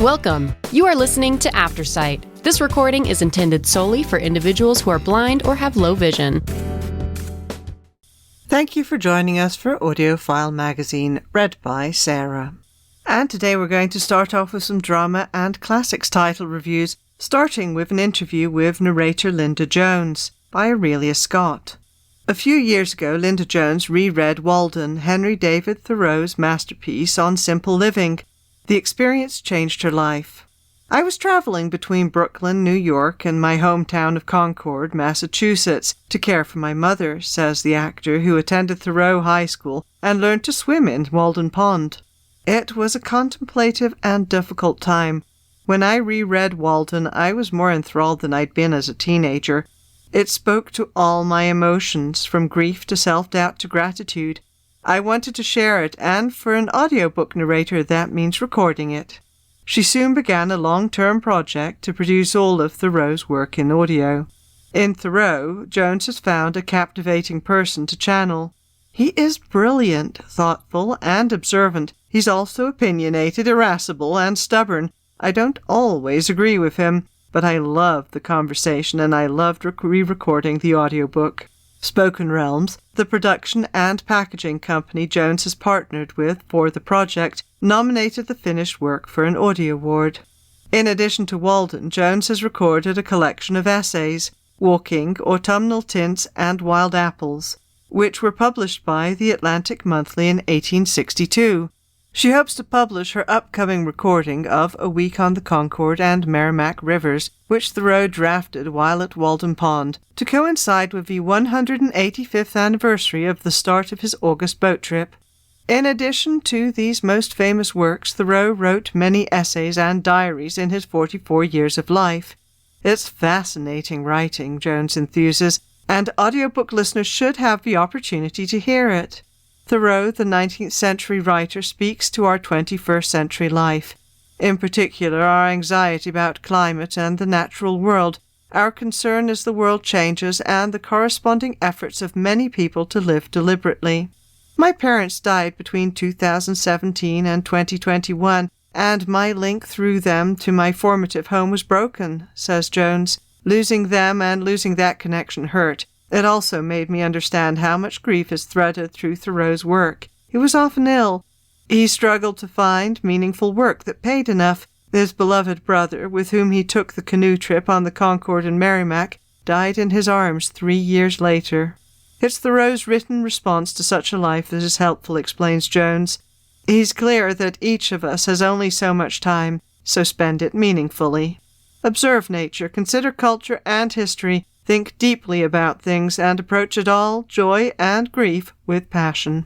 Welcome. You are listening to Aftersight. This recording is intended solely for individuals who are blind or have low vision. Thank you for joining us for Audiophile Magazine, read by Sarah. And today we're going to start off with some drama and classics title reviews, starting with an interview with narrator Linda Jones by Aurelia Scott. A few years ago, Linda Jones reread Walden, Henry David Thoreau's masterpiece on simple living. The experience changed her life. I was traveling between Brooklyn, New York, and my hometown of Concord, Massachusetts, to care for my mother, says the actor who attended Thoreau High School and learned to swim in Walden Pond. It was a contemplative and difficult time. When I reread Walden, I was more enthralled than I'd been as a teenager. It spoke to all my emotions, from grief to self-doubt to gratitude. I wanted to share it, and for an audiobook narrator, that means recording it. She soon began a long-term project to produce all of Thoreau's work in audio. In Thoreau, Jones has found a captivating person to channel. He is brilliant, thoughtful, and observant. He's also opinionated, irascible, and stubborn. I don't always agree with him, but I loved the conversation and I loved re-recording the audiobook. Spoken Realms, the production and packaging company Jones has partnered with for the project, nominated the finished work for an Audie Award. In addition to Walden, Jones has recorded a collection of essays, Walking, Autumnal Tints, and Wild Apples, which were published by the Atlantic Monthly in 1862. She hopes to publish her upcoming recording of A Week on the Concord and Merrimack Rivers, which Thoreau drafted while at Walden Pond, to coincide with the 185th anniversary of the start of his August boat trip. In addition to these most famous works, Thoreau wrote many essays and diaries in his 44 years of life. It's fascinating writing, Jones enthuses, and audiobook listeners should have the opportunity to hear it. Thoreau, the 19th century writer, speaks to our 21st century life. In particular, our anxiety about climate and the natural world, our concern as the world changes, and the corresponding efforts of many people to live deliberately. My parents died between 2017 and 2021, and my link through them to my formative home was broken, says Jones. Losing them and losing that connection hurt. It also made me understand how much grief is threaded through Thoreau's work. He was often ill. He struggled to find meaningful work that paid enough. His beloved brother, with whom he took the canoe trip on the Concord and Merrimack, died in his arms 3 years later. It's Thoreau's written response to such a life that is helpful, explains Jones. He's clear that each of us has only so much time, so spend it meaningfully. Observe nature, consider culture and history, think deeply about things, and approach it all, joy and grief, with passion.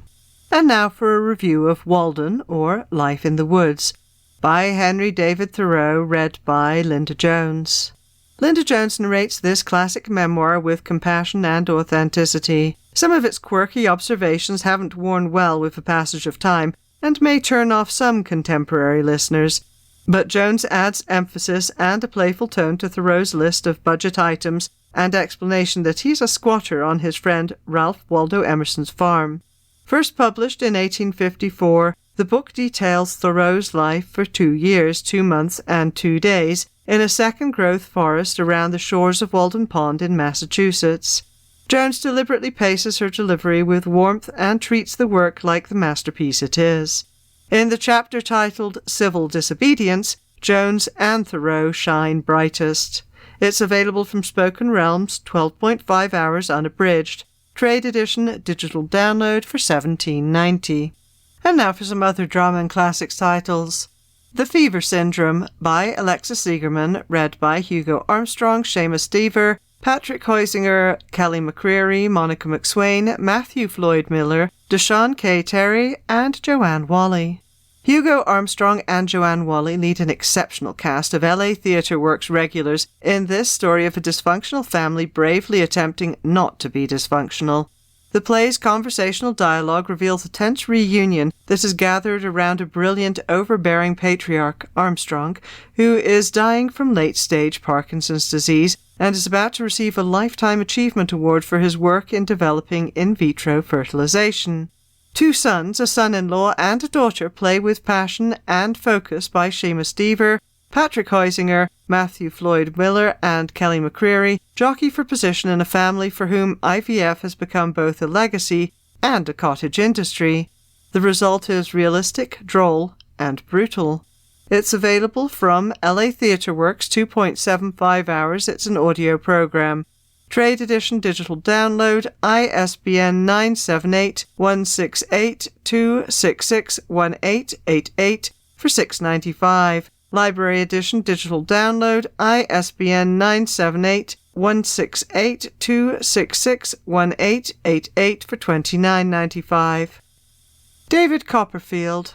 And now for a review of Walden, or Life in the Woods, by Henry David Thoreau, read by Linda Jones. Linda Jones narrates this classic memoir with compassion and authenticity. Some of its quirky observations haven't worn well with the passage of time, and may turn off some contemporary listeners. But Jones adds emphasis and a playful tone to Thoreau's list of budget items and explanation that he's a squatter on his friend Ralph Waldo Emerson's farm. First published in 1854, the book details Thoreau's life for 2 years, 2 months, and 2 days in a second-growth forest around the shores of Walden Pond in Massachusetts. Jones deliberately paces her delivery with warmth and treats the work like the masterpiece it is. In the chapter titled Civil Disobedience, Jones and Thoreau shine brightest. It's available from Spoken Realms, 12.5 hours unabridged. Trade edition, digital download for $17.90. And now for some other drama and classics titles. The Fever Syndrome by Alexis Siegerman, read by Hugo Armstrong, Seamus Deaver, Patrick Huizinger, Kelly McCreary, Monica McSwain, Matthew Floyd Miller, Deshawn K. Terry, and Joanne Whalley. Hugo Armstrong and Joanne Whalley lead an exceptional cast of LA Theatre Works regulars in this story of a dysfunctional family bravely attempting not to be dysfunctional. The play's conversational dialogue reveals a tense reunion that is gathered around a brilliant, overbearing patriarch, Armstrong, who is dying from late-stage Parkinson's disease and is about to receive a Lifetime Achievement Award for his work in developing in vitro fertilization. Two sons, a son-in-law and a daughter, play with passion and focus by Seamus Deaver. Patrick Huisinger, Matthew Floyd Miller and Kelly McCreary jockey for position in a family for whom IVF has become both a legacy and a cottage industry. The result is realistic, droll and brutal. It's available from LA Theatre Works, 2.75 hours. It's an audio program. Trade edition digital download, ISBN 978-168-266-1888 for $6.95. Library edition digital download, ISBN 978-168-266-1888 for $29.95. David Copperfield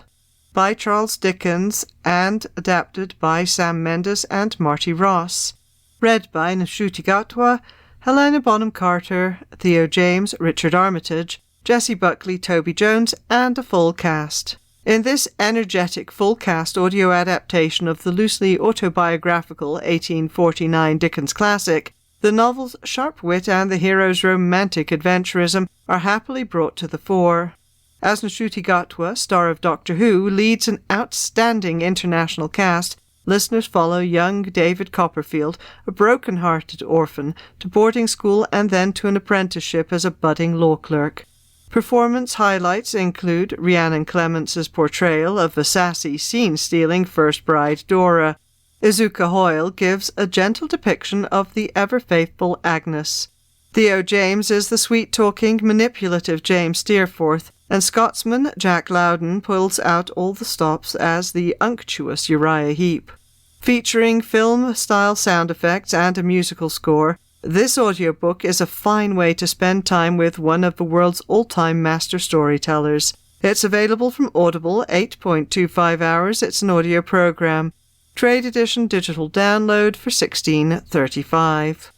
by Charles Dickens and adapted by Sam Mendes and Marty Ross. Read by Ncuti Gatwa, Helena Bonham Carter, Theo James, Richard Armitage, Jessie Buckley, Toby Jones, and a full cast. In this energetic full-cast audio adaptation of the loosely autobiographical 1849 Dickens classic, the novel's sharp wit and the hero's romantic adventurism are happily brought to the fore. As Ncuti Gatwa, star of Doctor Who, leads an outstanding international cast, listeners follow young David Copperfield, a broken-hearted orphan, to boarding school and then to an apprenticeship as a budding law clerk. Performance highlights include Rhiannon Clements's portrayal of the sassy, scene-stealing first bride Dora. Izuka Hoyle gives a gentle depiction of the ever-faithful Agnes. Theo James is the sweet-talking, manipulative James Steerforth, and Scotsman Jack Loudon pulls out all the stops as the unctuous Uriah Heep. Featuring film-style sound effects and a musical score, this audiobook is a fine way to spend time with one of the world's all-time master storytellers. It's available from Audible, 8.25 hours. It's an audio program. Trade edition digital download for $16.35.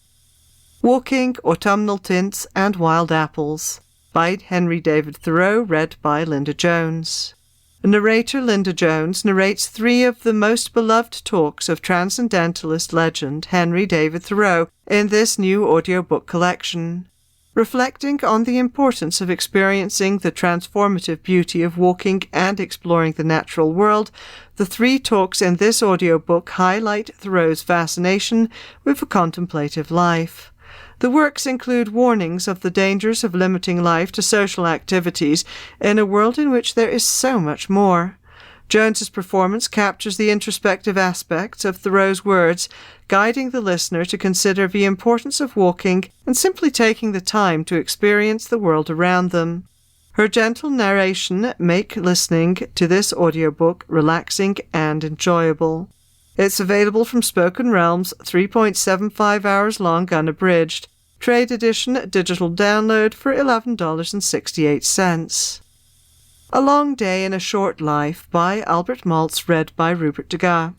Walking, Autumnal Tints and Wild Apples by Henry David Thoreau, read by Linda Jones. Narrator Linda Jones narrates three of the most beloved talks of transcendentalist legend Henry David Thoreau in this new audiobook collection. Reflecting on the importance of experiencing the transformative beauty of walking and exploring the natural world, the three talks in this audiobook highlight Thoreau's fascination with a contemplative life. The works include warnings of the dangers of limiting life to social activities in a world in which there is so much more. Jones's performance captures the introspective aspects of Thoreau's words, guiding the listener to consider the importance of walking and simply taking the time to experience the world around them. Her gentle narration make listening to this audiobook relaxing and enjoyable. It's available from Spoken Realms, 3.75 hours long unabridged. Trade edition digital download for $11.68. A Long Day in a Short Life by Albert Maltz, read by Rupert Degas.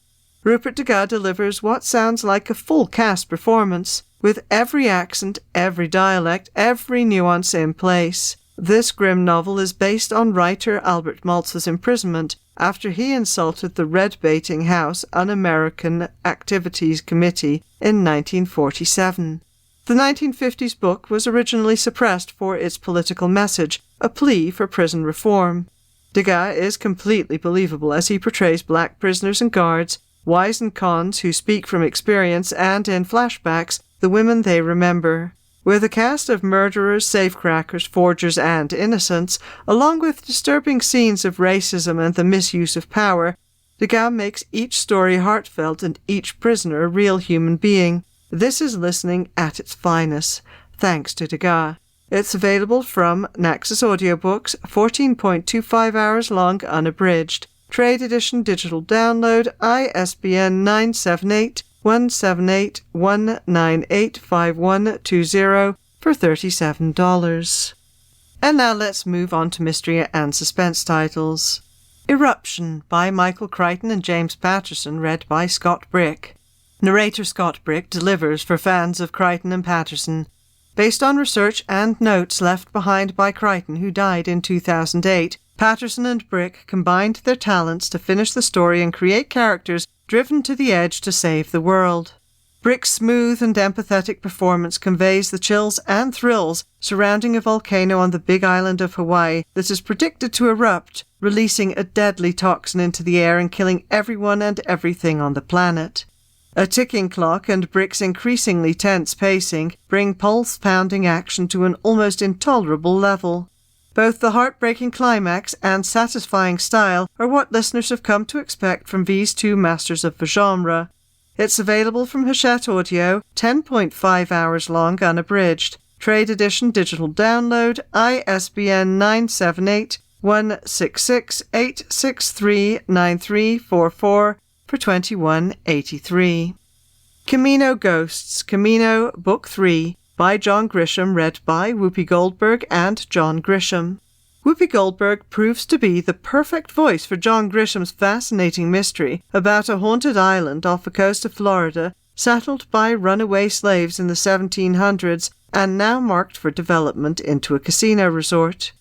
Rupert Degas delivers what sounds like a full cast performance, with every accent, every dialect, every nuance in place. This grim novel is based on writer Albert Maltz's imprisonment after he insulted the Red-Baiting House Un-American Activities Committee in 1947. The 1950s book was originally suppressed for its political message, a plea for prison reform. Degas is completely believable as he portrays black prisoners and guards, wizened cons who speak from experience, and in flashbacks, the women they remember. With a cast of murderers, safecrackers, forgers, and innocents, along with disturbing scenes of racism and the misuse of power, Degas makes each story heartfelt and each prisoner a real human being. This is listening at its finest, thanks to Degas. It's available from Naxos Audiobooks, 14.25 hours long unabridged. Trade edition digital download, ISBN 978-178-1985120 for $37. And now let's move on to mystery and suspense titles. Eruption by Michael Crichton and James Patterson, read by Scott Brick. Narrator Scott Brick delivers for fans of Crichton and Patterson. Based on research and notes left behind by Crichton, who died in 2008, Patterson and Brick combined their talents to finish the story and create characters driven to the edge to save the world. Brick's smooth and empathetic performance conveys the chills and thrills surrounding a volcano on the Big Island of Hawaii that is predicted to erupt, releasing a deadly toxin into the air and killing everyone and everything on the planet. A ticking clock and Brick's increasingly tense pacing bring pulse-pounding action to an almost intolerable level. Both the heartbreaking climax and satisfying style are what listeners have come to expect from these two masters of the genre. It's available from Hachette Audio, 10.5 hours long unabridged. Trade edition digital download, ISBN 978-166-863-9344 for $21.83. Camino Ghosts, Camino, Book 3, by John Grisham, read by Whoopi Goldberg and John Grisham. Whoopi Goldberg proves to be the perfect voice for John Grisham's fascinating mystery about a haunted island off the coast of Florida, settled by runaway slaves in the 1700s and now marked for development into a casino resort.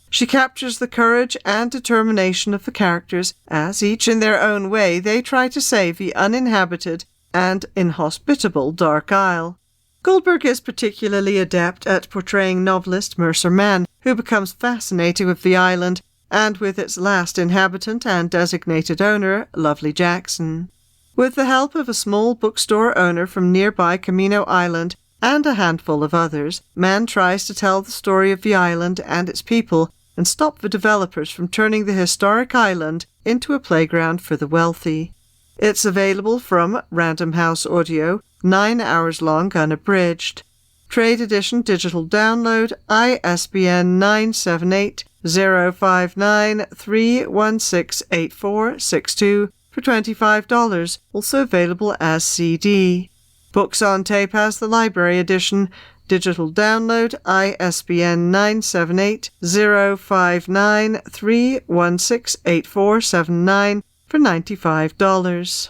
She captures the courage and determination of the characters as, each in their own way, they try to save the uninhabited and inhospitable Dark Isle. Goldberg is particularly adept at portraying novelist Mercer Mann, who becomes fascinated with the island and with its last inhabitant and designated owner, Lovely Jackson. With the help of a small bookstore owner from nearby Camino Island and a handful of others, Mann tries to tell the story of the island and its people and stop the developers from turning the historic island into a playground for the wealthy. It's available from Random House Audio, 9 hours long unabridged. Trade edition digital download, ISBN 978-059-316-8462 for $25, also available as CD. Books on Tape has the library edition, digital download, ISBN 978-059-316-8479 for $95.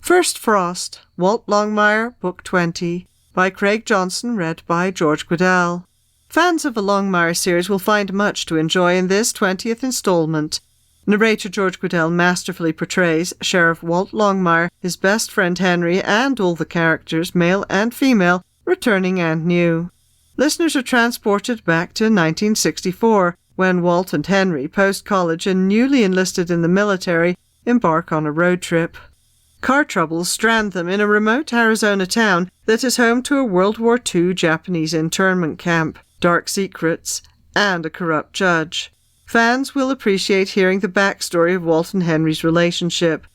First Frost, Walt Longmire, Book 20, by Craig Johnson, read by George Guidall. Fans of the Longmire series will find much to enjoy in this 20th installment. Narrator George Guidall masterfully portrays Sheriff Walt Longmire, his best friend Henry, and all the characters, male and female, returning and new. Listeners are transported back to 1964, when Walt and Henry, post-college and newly enlisted in the military, embark on a road trip. Car troubles strand them in a remote Arizona town that is home to a World War II Japanese internment camp, dark secrets, and a corrupt judge. Fans will appreciate hearing the backstory of Walt and Henry's relationship.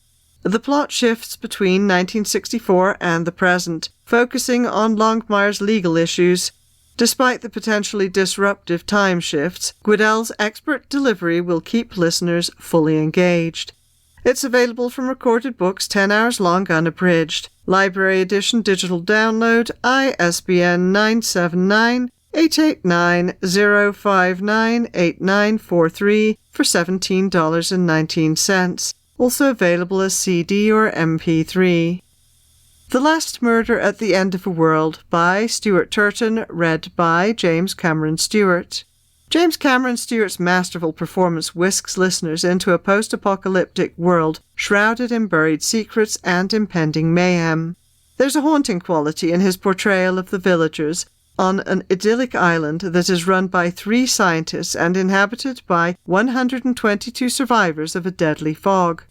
The plot shifts between 1964 and the present, focusing on Longmire's legal issues. Despite the potentially disruptive time shifts, Guidall's expert delivery will keep listeners fully engaged. It's available from Recorded Books, 10 hours long unabridged. Library edition digital download, ISBN 979-889-059-8943 for $17.19. Also available as CD or MP3. The Last Murder at the End of a World by Stuart Turton, read by James Cameron Stewart. James Cameron Stewart's masterful performance whisks listeners into a post-apocalyptic world shrouded in buried secrets and impending mayhem. There's a haunting quality in his portrayal of the villagers on an idyllic island that is run by 3 scientists and inhabited by 122 survivors of a deadly fog.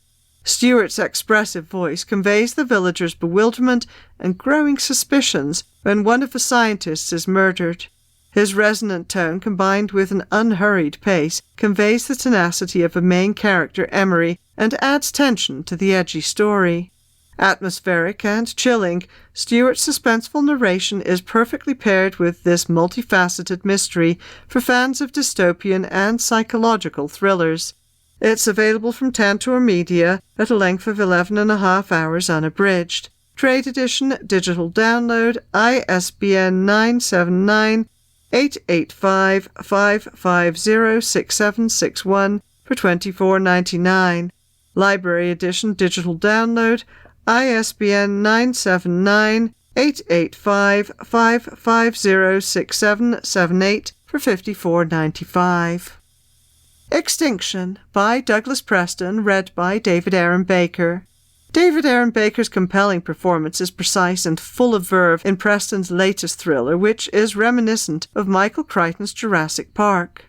Stewart's expressive voice conveys the villagers' bewilderment and growing suspicions when one of the scientists is murdered. His resonant tone, combined with an unhurried pace, conveys the tenacity of the main character, Emery, and adds tension to the edgy story. Atmospheric and chilling, Stewart's suspenseful narration is perfectly paired with this multifaceted mystery for fans of dystopian and psychological thrillers. It's available from Tantor Media at a length of 11.5 hours unabridged. Trade edition, digital download, ISBN 979-885-550-6761 for $24.99. Library edition, digital download, ISBN 979-885-550-6778 for $54.95. Extinction by Douglas Preston, read by David Aaron Baker. David Aaron Baker's compelling performance is precise and full of verve in Preston's latest thriller, which is reminiscent of Michael Crichton's Jurassic Park.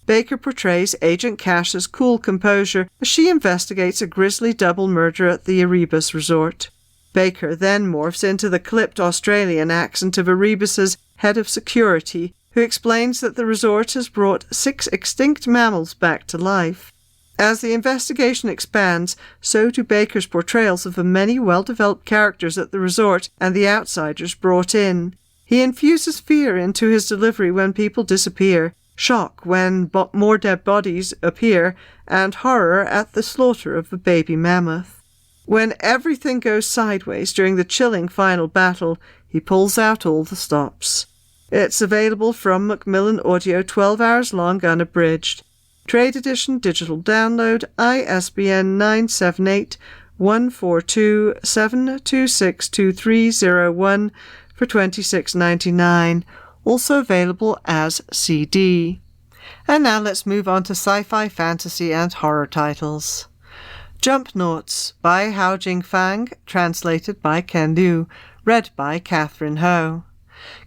Baker portrays Agent Cash's cool composure as she investigates a grisly double murder at the Erebus resort. Baker then morphs into the clipped Australian accent of Erebus's head of security, who explains that the resort has brought 6 extinct mammals back to life. As the investigation expands, so do Baker's portrayals of the many well-developed characters at the resort and the outsiders brought in. He infuses fear into his delivery when people disappear, shock when more dead bodies appear, and horror at the slaughter of the baby mammoth. When everything goes sideways during the chilling final battle, he pulls out all the stops. It's available from Macmillan Audio, 12 hours long unabridged. Trade edition digital download, ISBN 978-142-726-2301 for $26.99, also available as CD. And now let's move on to sci-fi, fantasy and horror titles. Jumpnauts by Hao Jingfang, translated by Ken Liu, read by Catherine Ho.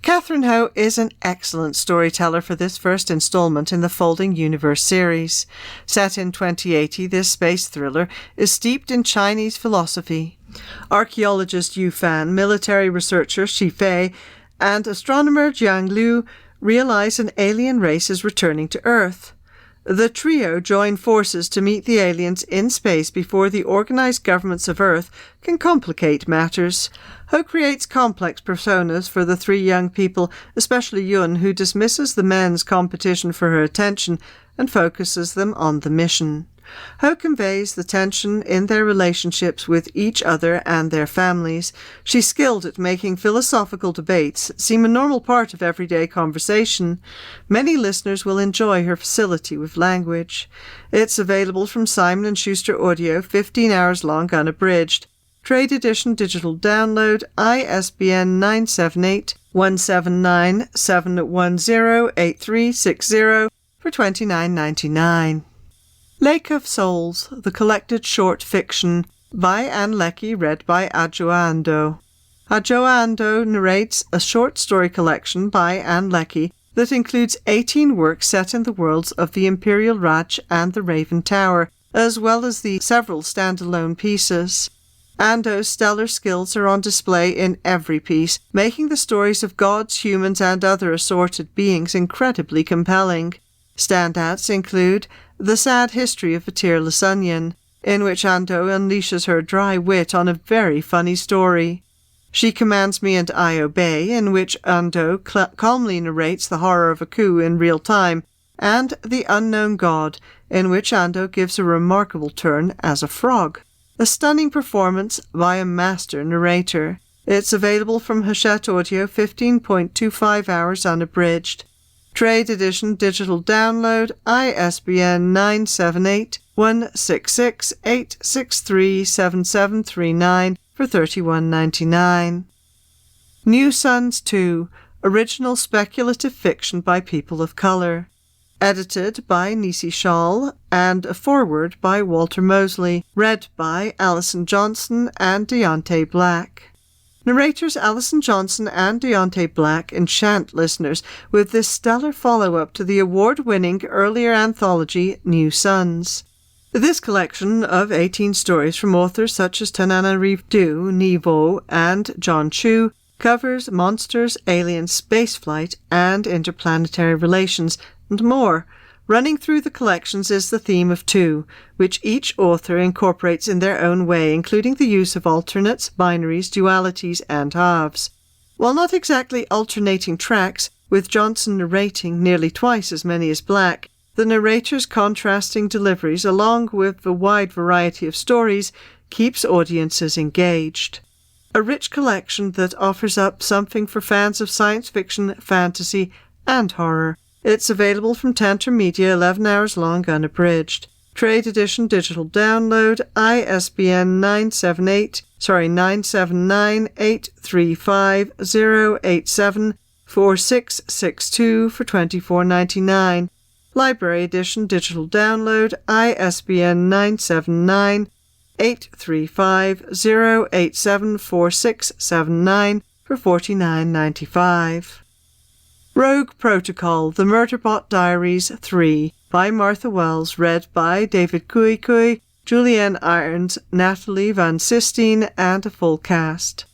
Catherine Ho is an excellent storyteller for this first installment in the Folding Universe series. Set in 2080, this space thriller is steeped in Chinese philosophy. Archaeologist Yu Fan, military researcher Shi Fei, and astronomer Jiang Liu realize an alien race is returning to Earth. The trio join forces to meet the aliens in space before the organized governments of Earth can complicate matters. Ho creates complex personas for the 3 young people, especially Yun, who dismisses the men's competition for her attention and focuses them on the mission. Ho conveys the tension in their relationships with each other and their families. She's skilled at making philosophical debates seem a normal part of everyday conversation. Many listeners will enjoy her facility with language. It's available from Simon & Schuster Audio, 15 hours long unabridged. Trade edition digital download, ISBN 978-179-710-8360 for $29.99. Lake of Souls, the collected short fiction by Anne Leckie, read by Adjoa Andoh. Adjoa Andoh narrates a short story collection by Anne Leckie that includes 18 works set in the worlds of the Imperial Raj and the Raven Tower, as well as the several standalone pieces. Andoh's stellar skills are on display in every piece, making the stories of gods, humans, and other assorted beings incredibly compelling. Standouts include The Sad History of a Tearless Onion, in which Andoh unleashes her dry wit on a very funny story. She Commands Me and I Obey, in which Andoh calmly narrates the horror of a coup in real time, and The Unknown God, in which Andoh gives a remarkable turn as a frog. A stunning performance by a master narrator. It's available from Hachette Audio, 15.25 hours unabridged. Trade edition digital download, ISBN 978-166-863-7739 for $31.99. New Sons 2, original speculative fiction by people of color. Edited by Nisi Shawl, and a foreword by Walter Mosley, read by Alison Johnson and Deontay Black. Narrators Alison Johnson and Deontay Black enchant listeners with this stellar follow-up to the award-winning earlier anthology New Sons. This collection of 18 stories from authors such as Tananarive Du, Nivo, and John Chu covers monsters, aliens, spaceflight, and interplanetary relations, and more. Running through the collections is the theme of 2, which each author incorporates in their own way, including the use of alternates, binaries, dualities, and halves. While not exactly alternating tracks, with Johnson narrating nearly twice as many as Black, the narrator's contrasting deliveries, along with the wide variety of stories, keeps audiences engaged. A rich collection that offers up something for fans of science fiction, fantasy, and horror. It's available from Tantra Media, 11 hours long unabridged. Trade edition digital download, ISBN 978-835-087-4662 for $24.99. Library edition digital download, ISBN 835-087-4679 for $49.95. Rogue Protocol, The Murderbot Diaries 3 by Martha Wells, read by David Kuikui, Julianne Irons, Natalie Van Sistine, and a full cast.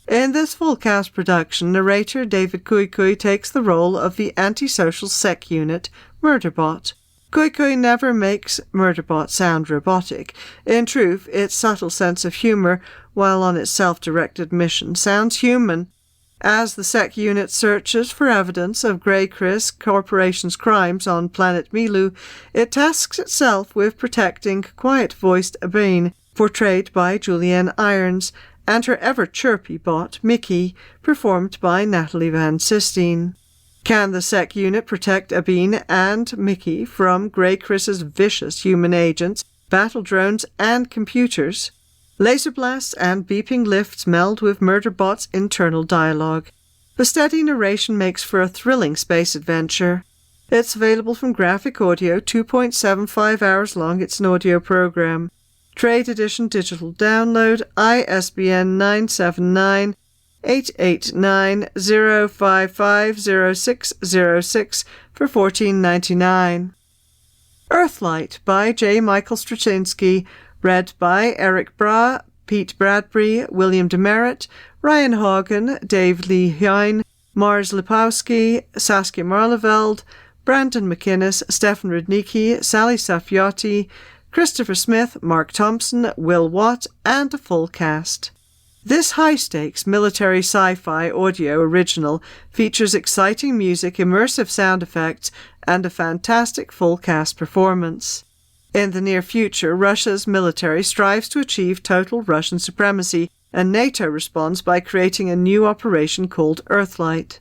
In this full cast production, narrator David Kuikui takes the role of the antisocial sec unit, Murderbot. Kuikui never makes Murderbot sound robotic. In truth, its subtle sense of humour, while on its self-directed mission, sounds human. As the SEC unit searches for evidence of Grey Chris Corporation's crimes on planet Milu, it tasks itself with protecting quiet-voiced Abine, portrayed by Julianne Irons, and her ever-chirpy bot, Mickey, performed by Natalie Van Sistine. Can the SEC unit protect Abine and Mickey from Grey Chris's vicious human agents, battle drones, and computers? Laser blasts and beeping lifts meld with Murderbot's internal dialogue. The steady narration makes for a thrilling space adventure. It's available from Graphic Audio, 2.75 hours long. It's an audio program. Trade edition digital download, ISBN 979-889-0550606 for $14.99. Earthlight by J. Michael Straczynski, read by Eric Bra, Pete Bradbury, William Demerit, Ryan Hagen, Dave Lee Hine, Mars Lipowski, Saskia Marleveld, Brandon McInnes, Stefan Rudnicki, Sally Safiotti, Christopher Smith, Mark Thompson, Will Watt, and a full cast. This high-stakes military sci-fi audio original features exciting music, immersive sound effects, and a fantastic full cast performance. In the near future, Russia's military strives to achieve total Russian supremacy, and NATO responds by creating a new operation called Earthlight.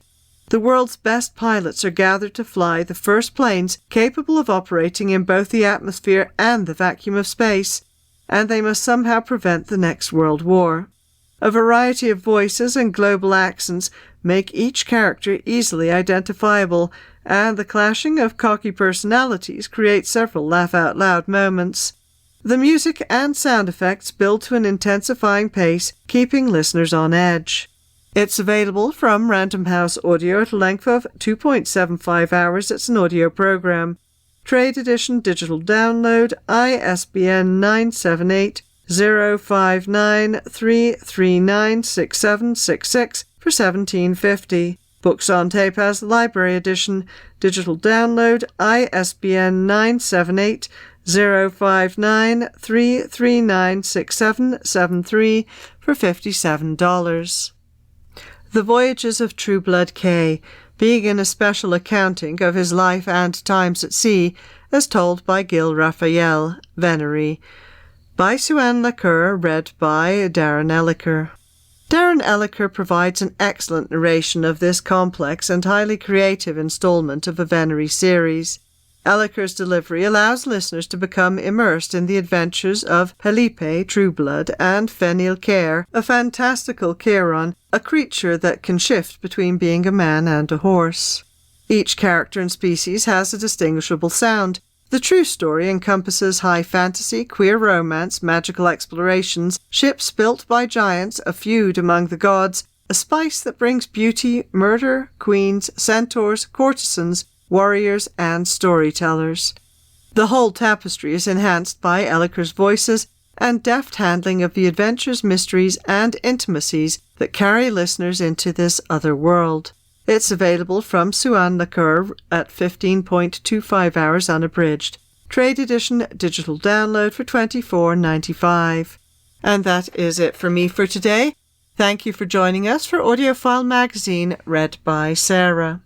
The world's best pilots are gathered to fly the first planes capable of operating in both the atmosphere and the vacuum of space, and they must somehow prevent the next world war. A variety of voices and global accents make each character easily identifiable, and the clashing of cocky personalities create several laugh-out-loud moments. The music and sound effects build to an intensifying pace, keeping listeners on edge. It's available from Random House Audio at a length of 2.75 hours. It's an audio program. Trade edition digital download, ISBN 978-059-339-6766 for $17.50. Books on Tape as the Library Edition, digital download, ISBN 978-059-339-6773 for $57. The Voyages of True Blood K, being a special accounting of his life and times at sea, as told by Gil Raphael, Venery, by Sue-Ann Lacour, read by Darren Elliker. Darren Elliker provides an excellent narration of this complex and highly creative installment of the Venery series. Elliker's delivery allows listeners to become immersed in the adventures of Felipe, Trueblood, and Fenil Care, a fantastical Chiron, a creature that can shift between being a man and a horse. Each character and species has a distinguishable sound. The true story encompasses high fantasy, queer romance, magical explorations, ships built by giants, a feud among the gods, a spice that brings beauty, murder, queens, centaurs, courtesans, warriors, and storytellers. The whole tapestry is enhanced by Elliker's voices and deft handling of the adventures, mysteries, and intimacies that carry listeners into this other world. It's available from Sue-Ann Lacour at 15.25 hours unabridged. Trade edition digital download for $24.95. And that is it for me for today. Thank you for joining us for Audiophile Magazine, read by Sarah.